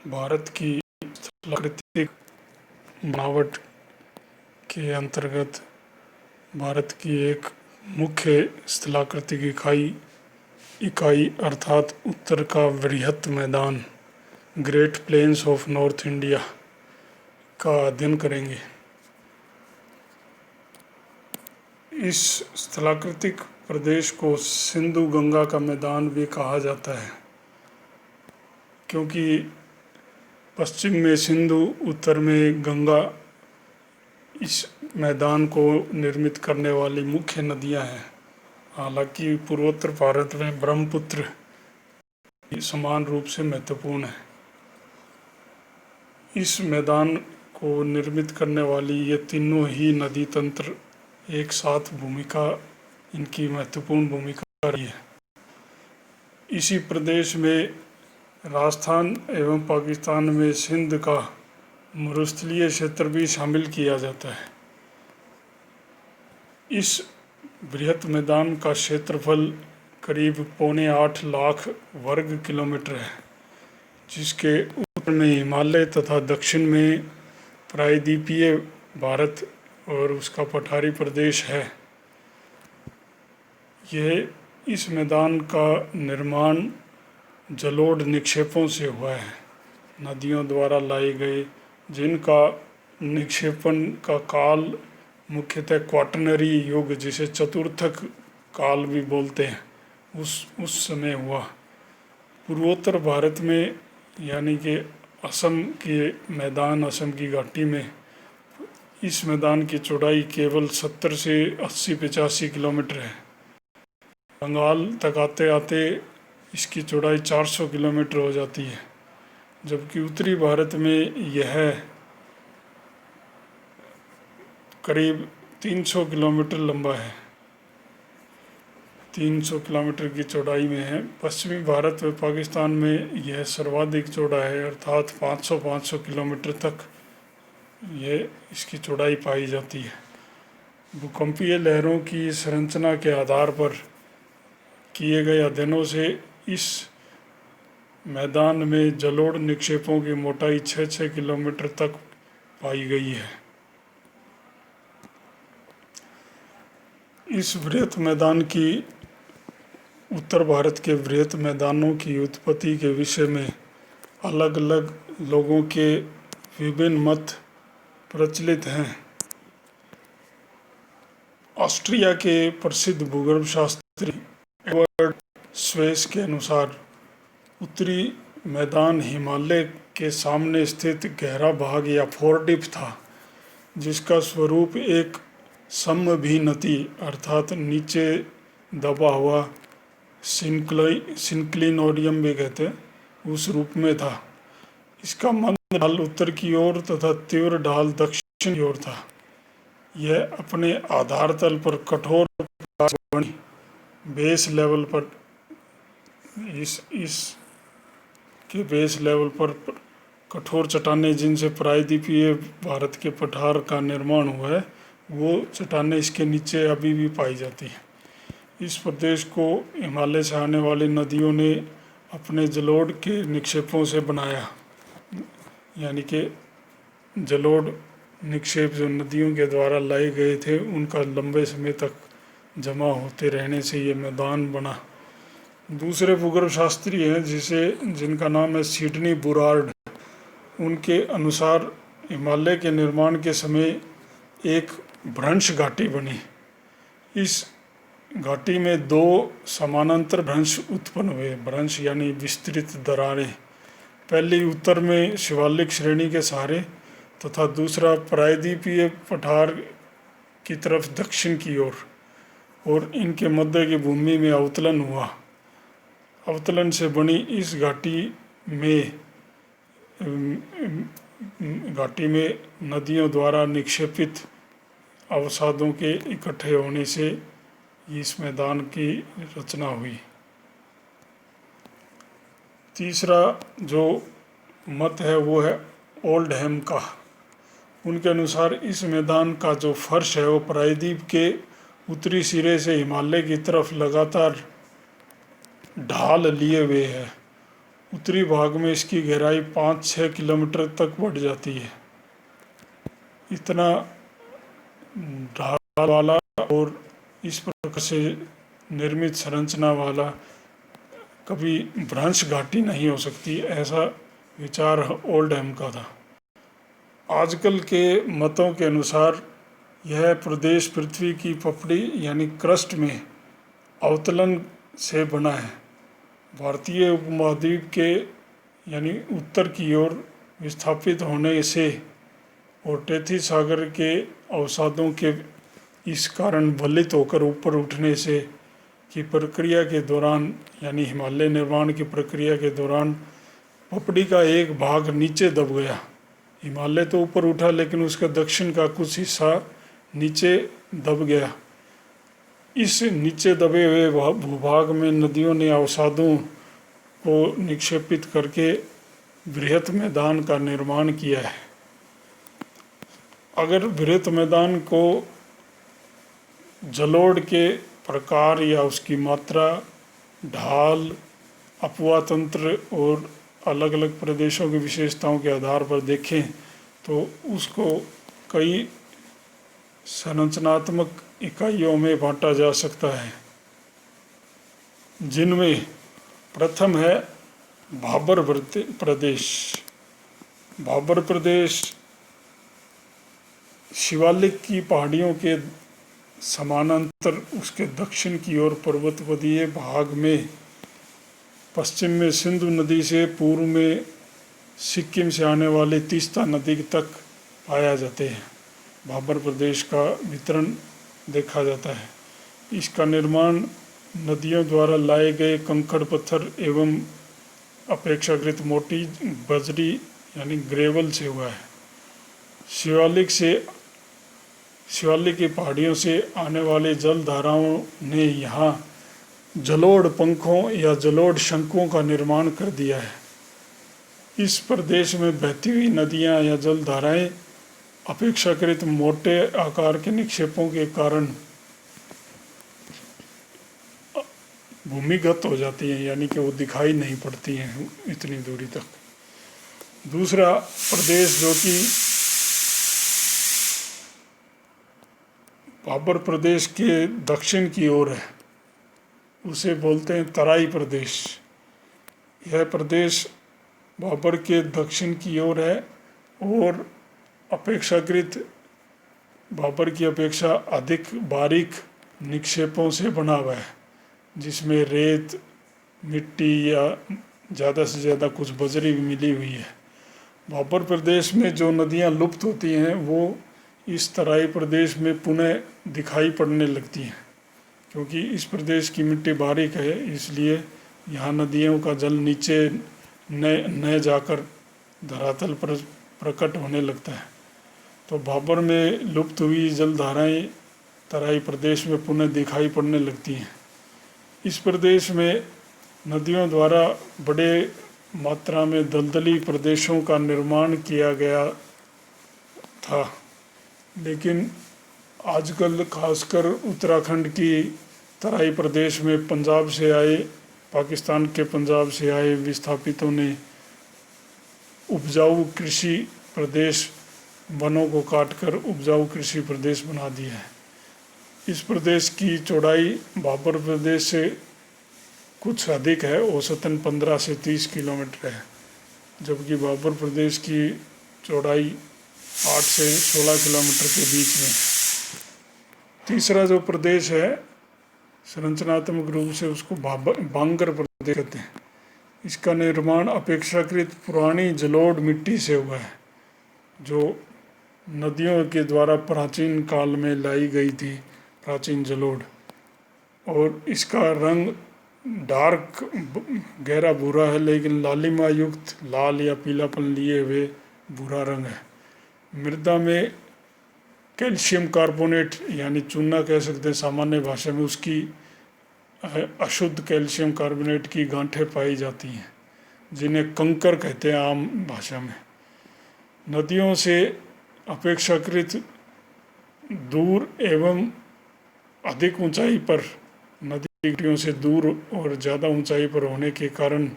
भारत की स्थलाकृतिक बनावट के अंतर्गत भारत की एक मुख्य स्थलाकृतिक इकाई अर्थात उत्तर का वृहत मैदान great plains of north India का अध्ययन करेंगे। इस स्थलाकृतिक प्रदेश को सिंधु गंगा का मैदान भी कहा जाता है, क्योंकि पश्चिम में सिंधु, उत्तर में गंगा इस मैदान को निर्मित करने वाली मुख्य नदियां हैं। हालांकि पूर्वोत्तर भारत में ब्रह्मपुत्र समान रूप से महत्वपूर्ण है। इस मैदान को निर्मित करने वाली ये तीनों ही नदी तंत्र एक साथ इनकी महत्वपूर्ण भूमिका रही है। इसी प्रदेश में राजस्थान एवं पाकिस्तान में सिंध का मरुस्थलीय क्षेत्र भी शामिल किया जाता है। इस बृहत मैदान का क्षेत्रफल करीब 8.25 लाख वर्ग किलोमीटर है, जिसके उत्तर में हिमालय तथा दक्षिण में प्रायद्वीपीय भारत और उसका पठारी प्रदेश है। इस मैदान का निर्माण जलोढ़ निक्षेपों से हुआ है, नदियों द्वारा लाए गए, जिनका निक्षेपण का काल मुख्यतः क्वाटरनरी युग, जिसे चतुर्थक काल भी बोलते हैं, उस समय हुआ। पूर्वोत्तर भारत में यानी कि असम की घाटी में इस मैदान की चौड़ाई केवल 70 से 80-85 किलोमीटर है। बंगाल तक आते आते इसकी चौड़ाई 400 किलोमीटर हो जाती है, जबकि उत्तरी भारत में यह करीब 300 किलोमीटर लंबा है, 300 किलोमीटर की चौड़ाई में है। पश्चिमी भारत व पाकिस्तान में यह सर्वाधिक चौड़ा है, अर्थात 500 किलोमीटर तक इसकी चौड़ाई पाई जाती है। भूकंपीय लहरों की संरचना के आधार पर किए गए अध्ययनों से इस मैदान में जलोढ़ निक्षेपों की मोटाई 6 किलोमीटर तक पाई गई है। इस वृहत मैदान की उत्तर भारत के वृहत मैदानों की उत्पत्ति के विषय में अलग अलग लोगों के विभिन्न मत प्रचलित हैं। ऑस्ट्रिया के प्रसिद्ध भूगर्भशास्त्री एडवर्ड स्वेस के अनुसार उत्तरी मैदान हिमालय के सामने स्थित गहरा भाग या फोरडिप था, जिसका स्वरूप एक समभिनति अर्थात नीचे दबा हुआ सिंक्लिनोडियम भी कहते हैं, उस रूप में था। इसका मंद ढाल उत्तर की ओर तथा तीव्र ढाल दक्षिण की ओर था। यह अपने आधार तल पर कठोर बनी बेस लेवल पर के बेस लेवल पर कठोर चट्टानें, जिनसे प्रायद्वीपीय भारत के पठार का निर्माण हुआ है, वो चट्टानें इसके नीचे अभी भी पाई जाती हैं। इस प्रदेश को हिमालय से आने वाली नदियों ने अपने जलोढ़ के निक्षेपों से बनाया, यानी कि जलोढ़ निक्षेप जो नदियों के द्वारा लाए गए थे, उनका लंबे समय तक जमा होते रहने से ये मैदान बना। दूसरे भूगर्भशास्त्री हैं जिनका नाम है सिडनी बुरार्ड। उनके अनुसार हिमालय के निर्माण के समय एक भ्रंश घाटी बनी। इस घाटी में 2 समानांतर भ्रंश उत्पन्न हुए। भ्रंश यानी विस्तृत दरारें, पहली उत्तर में शिवालिक श्रेणी के सहारे तथा दूसरा प्रायद्वीपीय पठार की तरफ दक्षिण की ओर, और इनके मध्य की भूमि में अवतलन हुआ। अवतलन से बनी इस घाटी में नदियों द्वारा निक्षेपित अवसादों के इकट्ठे होने से इस मैदान की रचना हुई। तीसरा जो मत है वो है ओल्डहैम का। उनके अनुसार इस मैदान का जो फर्श है वो प्रायद्वीप के उत्तरी सिरे से हिमालय की तरफ लगातार ढाल लिए हुए है उत्तरी भाग में इसकी गहराई 5-6 किलोमीटर तक बढ़ जाती है। इतना ढाल वाला और इस प्रकार से निर्मित संरचना वाला कभी भ्रंश घाटी नहीं हो सकती, ऐसा विचार ओल्डहम का था। आजकल के मतों के अनुसार यह प्रदेश पृथ्वी की पपड़ी यानी क्रस्ट में अवतलन से बना है। भारतीय उपमहाद्वीप के यानी उत्तर की ओर विस्थापित होने से और टेथी सागर के अवसादों के इस कारण वलित होकर ऊपर उठने से की प्रक्रिया के दौरान यानी हिमालय निर्माण की प्रक्रिया के दौरान पपड़ी का एक भाग नीचे दब गया। हिमालय तो ऊपर उठा लेकिन उसका दक्षिण का कुछ हिस्सा नीचे दब गया। इस नीचे दबे हुए भूभाग में नदियों ने अवसादों को निक्षेपित करके बृहत मैदान का निर्माण किया है। अगर बृहत मैदान को जलोढ़ के प्रकार या उसकी मात्रा, ढाल, अपवाह तंत्र और अलग अलग प्रदेशों की विशेषताओं के आधार पर देखें तो उसको कई संरचनात्मक इकाइयों में बांटा जा सकता है, जिनमें प्रथम है भाबर प्रदेश। भाबर प्रदेश शिवालिक की पहाड़ियों के समानांतर उसके दक्षिण की ओर पर्वतवदीय भाग में, पश्चिम में सिंधु नदी से, पूर्व में सिक्किम से आने वाले तीस्ता नदी तक पाया जाते हैं। भाबर प्रदेश का वितरण देखा जाता है। इसका निर्माण नदियों द्वारा लाए गए कंकड़ पत्थर एवं अपेक्षाकृत मोटी बजरी यानी ग्रेवल से हुआ है। शिवालिक की पहाड़ियों से आने वाले जल धाराओं ने यहाँ जलोढ़ पंखों या जलोढ़ शंकुओं का निर्माण कर दिया है। इस प्रदेश में बहती हुई नदियाँ या जल धाराएँ अपेक्षाकृत मोटे आकार के निक्षेपों के कारण भूमिगत हो जाती हैं, यानी कि वो दिखाई नहीं पड़ती हैं इतनी दूरी तक। दूसरा प्रदेश जो कि भाबर प्रदेश के दक्षिण की ओर है, उसे बोलते हैं तराई प्रदेश। यह प्रदेश भाबर के दक्षिण की ओर है और अपेक्षाकृत भाबर की अपेक्षा अधिक बारीक निक्षेपों से बना हुआ है, जिसमें रेत, मिट्टी या ज़्यादा से ज़्यादा कुछ बजरी भी मिली हुई है। भाबर प्रदेश में जो नदियाँ लुप्त होती हैं वो इस तराई प्रदेश में पुनः दिखाई पड़ने लगती हैं, क्योंकि इस प्रदेश की मिट्टी बारीक है, इसलिए यहाँ नदियों का जल नीचे न जाकर धरातल पर प्रकट होने लगता है। तो भाबर में लुप्त हुई जलधाराएँ तराई प्रदेश में पुनः दिखाई पड़ने लगती हैं। इस प्रदेश में नदियों द्वारा बड़े मात्रा में दलदली प्रदेशों का निर्माण किया गया था, लेकिन आजकल खासकर उत्तराखंड की तराई प्रदेश में पंजाब से आए, पाकिस्तान के पंजाब से आए विस्थापितों ने उपजाऊ कृषि प्रदेश, वनों को काटकर उपजाऊ कृषि प्रदेश बना दिया है। इस प्रदेश की चौड़ाई भाबर प्रदेश से कुछ अधिक है, औसतन 15 से 30 किलोमीटर है, जबकि भाबर प्रदेश की चौड़ाई 8 से 16 किलोमीटर के बीच में है। तीसरा जो प्रदेश है संरचनात्मक रूप से उसको बांगर प्रदेश कहते हैं। इसका निर्माण अपेक्षाकृत पुरानी जलोढ़ मिट्टी से हुआ है, जो नदियों के द्वारा प्राचीन काल में लाई गई थी, प्राचीन जलोढ़, और इसका रंग डार्क गहरा भूरा है, लेकिन लालिमा युक्त लाल या पीलापन लिए हुए भूरा रंग है। मृदा में कैल्शियम कार्बोनेट यानी चूना कह सकते हैं सामान्य भाषा में, उसकी अशुद्ध कैल्शियम कार्बोनेट की गांठें पाई जाती हैं, जिन्हें कंकर कहते हैं आम भाषा में। नदियों से अपेक्षाकृत दूर एवं अधिक ऊंचाई पर, नदी से दूर और ज़्यादा ऊंचाई पर होने के कारण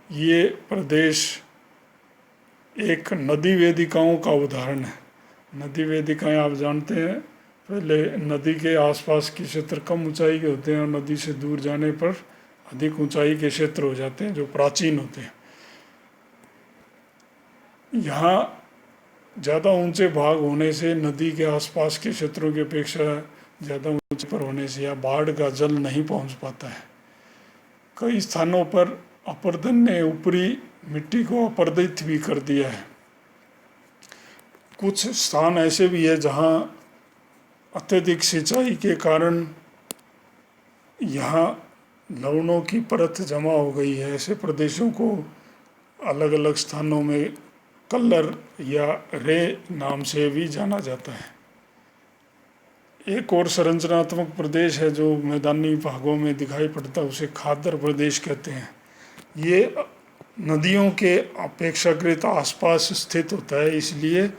ये प्रदेश एक नदी वेदिकाओं का उदाहरण है। नदी वेदिकाएं आप जानते हैं, पहले नदी के आसपास के क्षेत्र कम ऊंचाई के होते हैं और नदी से दूर जाने पर अधिक ऊंचाई के क्षेत्र हो जाते हैं जो प्राचीन होते हैं। यहाँ ज़्यादा ऊंचे भाग होने से नदी के आसपास के क्षेत्रों की अपेक्षा ज़्यादा ऊंचे पर होने से या बाढ़ का जल नहीं पहुंच पाता है। कई स्थानों पर अपर्दन ने ऊपरी मिट्टी को अपर्दित भी कर दिया है। कुछ स्थान ऐसे भी है जहाँ अत्यधिक सिंचाई के कारण यहाँ लवणों की परत जमा हो गई है। ऐसे प्रदेशों को अलग अलग स्थानों में कल्लर या रे नाम से भी जाना जाता है। एक और संरचनात्मक प्रदेश है जो मैदानी भागों में दिखाई पड़ता है, उसे खादर प्रदेश कहते हैं। ये नदियों के अपेक्षाकृत आसपास स्थित होता है, इसलिए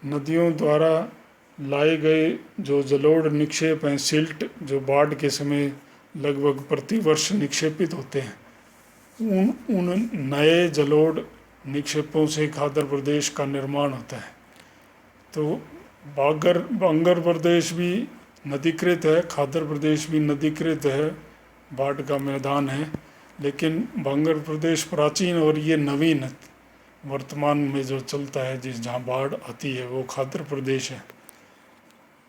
नदियों द्वारा लाए गए जो जलोढ़ निक्षेप हैं, सिल्ट, जो बाढ़ के समय लगभग प्रतिवर्ष निक्षेपित होते हैं, उन नए जलोढ़ निक्षेपों से खादर प्रदेश का निर्माण होता है। तो बांगर प्रदेश भी नदीकृत है, खादर प्रदेश भी नदीकृत है, बाढ़ का मैदान है, लेकिन बांगर प्रदेश प्राचीन और ये नवीन है। वर्तमान में जो चलता है, जहाँ बाढ़ आती है, वो खादर प्रदेश है।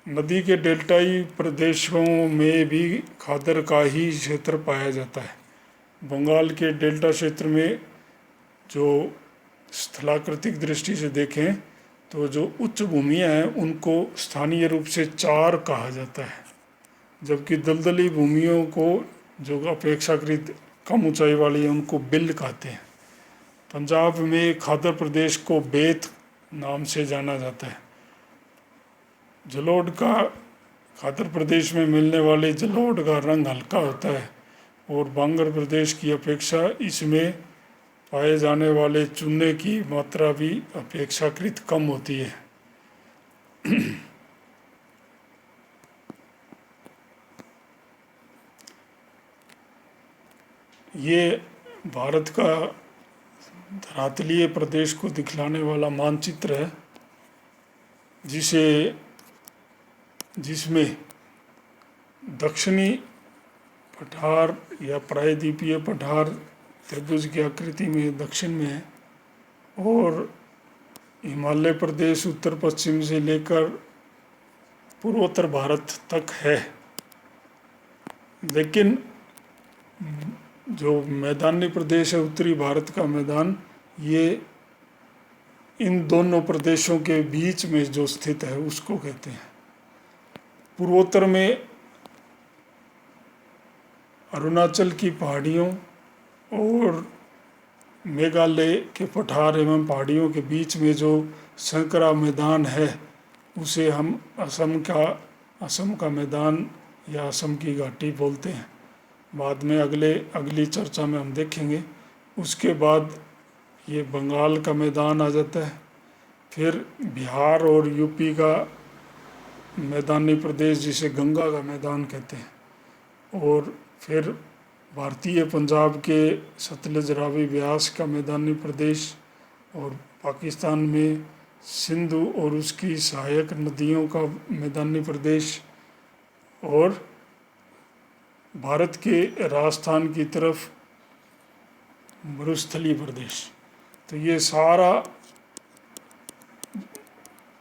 नदी के डेल्टाई प्रदेशों में भी खादर का ही क्षेत्र पाया जाता है। बंगाल के डेल्टा क्षेत्र में जो स्थलाकृतिक दृष्टि से देखें तो जो उच्च भूमियाँ हैं उनको स्थानीय रूप से चार कहा जाता है, जबकि दलदली भूमियों को जो अपेक्षाकृत कम ऊंचाई वाली है उनको बिल कहते हैं। पंजाब में खादर प्रदेश को बेत नाम से जाना जाता है। जलोढ़ का खादर प्रदेश में मिलने वाले जलोढ़ का रंग हल्का होता है और बांगर प्रदेश की अपेक्षा इसमें पाए जाने वाले चूने की मात्रा भी अपेक्षाकृत कम होती है। ये भारत का धरातलीय प्रदेश को दिखलाने वाला मानचित्र है, जिसमें दक्षिणी पठार या प्रायद्वीपीय पठार त्रिभुज की आकृति में दक्षिण में है और हिमालय प्रदेश उत्तर पश्चिम से लेकर पूर्वोत्तर भारत तक है। लेकिन जो मैदानी प्रदेश है, उत्तरी भारत का मैदान, ये इन दोनों प्रदेशों के बीच में जो स्थित है उसको कहते हैं। पूर्वोत्तर में अरुणाचल की पहाड़ियों और मेघालय के पठार एवं पहाड़ियों के बीच में जो संकरा मैदान है उसे हम असम का मैदान या असम की घाटी बोलते हैं। बाद में अगली चर्चा में हम देखेंगे। उसके बाद ये बंगाल का मैदान आ जाता है, फिर बिहार और यूपी का मैदानी प्रदेश जिसे गंगा का मैदान कहते हैं, और फिर भारतीय पंजाब के सतलज रावी ब्यास का मैदानी प्रदेश, और पाकिस्तान में सिंधु और उसकी सहायक नदियों का मैदानी प्रदेश, और भारत के राजस्थान की तरफ मरुस्थलीय प्रदेश। तो ये सारा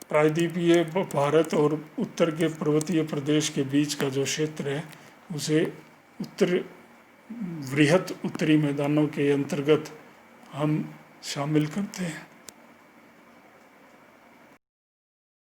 प्रायद्वीपीय भारत और उत्तर के पर्वतीय प्रदेश के बीच का जो क्षेत्र है उसे वृहत उत्तरी मैदानों के अंतर्गत हम शामिल करते हैं।